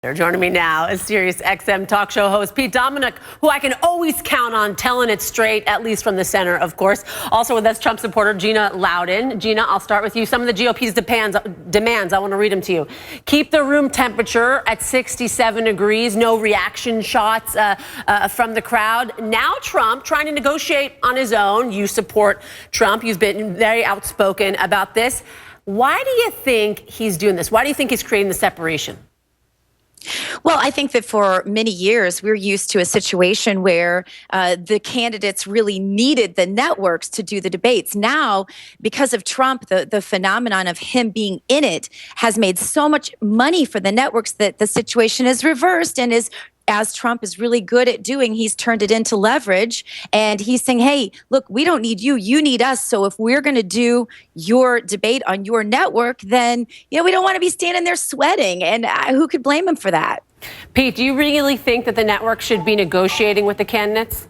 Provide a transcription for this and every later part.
Joining me now is Sirius XM talk show host Pete Dominick, who I can always count on telling it straight, at least from the center, of course. Also with us, Trump supporter Gina Loudon. Gina, I'll start with you. Some of the GOP's demands, I want to read them to you. Keep the room temperature at 67 degrees, no reaction shots from the crowd. Now Trump trying to negotiate on his own. You support Trump. You've been very outspoken about this. Why do you think he's doing this? Why do you think he's creating the separation? Well, I think that for many years, we're used to a situation where the candidates really needed the networks to do the debates. Now, because of Trump, the phenomenon of him being in it has made so much money for the networks that the situation is reversed and is, as Trump is really good at doing, he's turned it into leverage. And he's saying, hey, look, we don't need you. You need us. So if we're going to do your debate on your network, then, we don't want to be standing there sweating. And who could blame him for that? Pete, do you really think that the network should be negotiating with the candidates?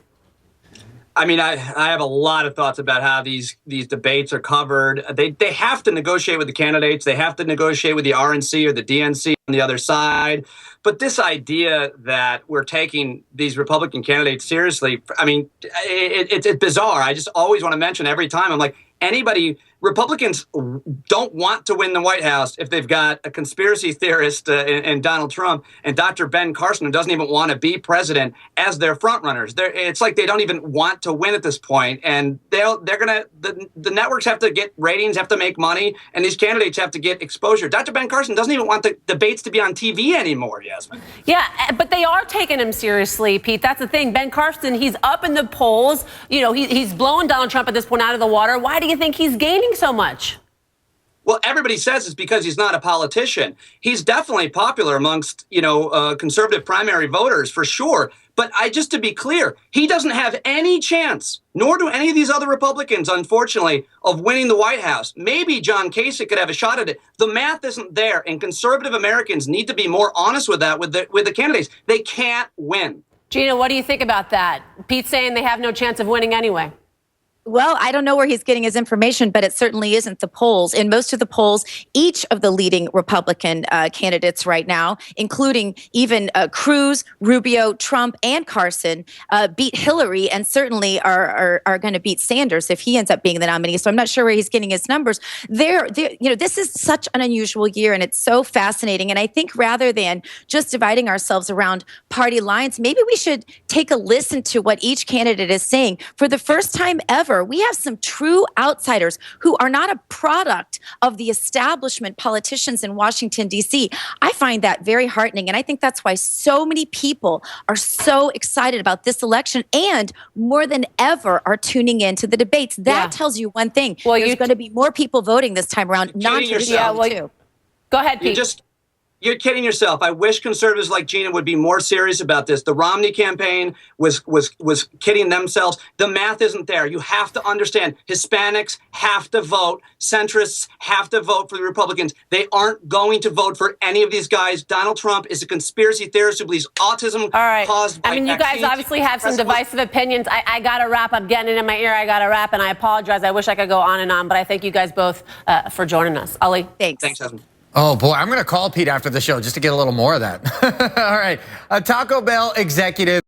I mean, I have a lot of thoughts about how these debates are covered. They have to negotiate with the candidates. They have to negotiate with the RNC or the DNC on the other side. But this idea that we're taking these Republican candidates seriously, I mean, it's bizarre. I just always want to mention every time, I'm like, Republicans don't want to win the White House if they've got a conspiracy theorist in Donald Trump and Dr. Ben Carson, who doesn't even want to be president, as their frontrunners. It's like they don't even want to win at this point, and the networks have to get ratings, have to make money, and these candidates have to get exposure. Dr. Ben Carson doesn't even want the debates to be on TV anymore, Yasmin. Yeah, but they are taking him seriously, Pete. That's the thing. Ben Carson, he's up in the polls. He's blowing Donald Trump at this point out of the water. Why do you think he's gaining so much? Well, everybody says it's because he's not a politician. He's definitely popular amongst, conservative primary voters for sure. But just to be clear, he doesn't have any chance, nor do any of these other Republicans, unfortunately, of winning the White House. Maybe John Kasich could have a shot at it. The math isn't there, and conservative Americans need to be more honest with that with the candidates. They can't win. Gina, what do you think about that? Pete's saying they have no chance of winning anyway. Well, I don't know where he's getting his information, but it certainly isn't the polls. In most of the polls, each of the leading Republican candidates right now, including even Cruz, Rubio, Trump, and Carson, beat Hillary and certainly are going to beat Sanders if he ends up being the nominee. So I'm not sure where he's getting his numbers. This is such an unusual year, and it's so fascinating. And I think rather than just dividing ourselves around party lines, maybe we should take a listen to what each candidate is saying. For the first time ever, we have some true outsiders who are not a product of the establishment politicians in Washington, D.C. I find that very heartening, and I think that's why so many people are so excited about this election and more than ever are tuning in to the debates. That tells you one thing. Well, there's going to be more people voting this time around. Go ahead, Pete. You're kidding yourself. I wish conservatives like Gina would be more serious about this. The Romney campaign was kidding themselves. The math isn't there. You have to understand, Hispanics have to vote. Centrists have to vote for the Republicans. They aren't going to vote for any of these guys. Donald Trump is a conspiracy theorist who believes autism caused by you guys obviously have some divisive opinions. I got to wrap. I'm getting it in my ear. I got to wrap, and I apologize. I wish I could go on and on, but I thank you guys both for joining us. Ali? Thanks. Thanks, Jasmine. Oh, boy, I'm going to call Pete after the show just to get a little more of that. All right. A Taco Bell executive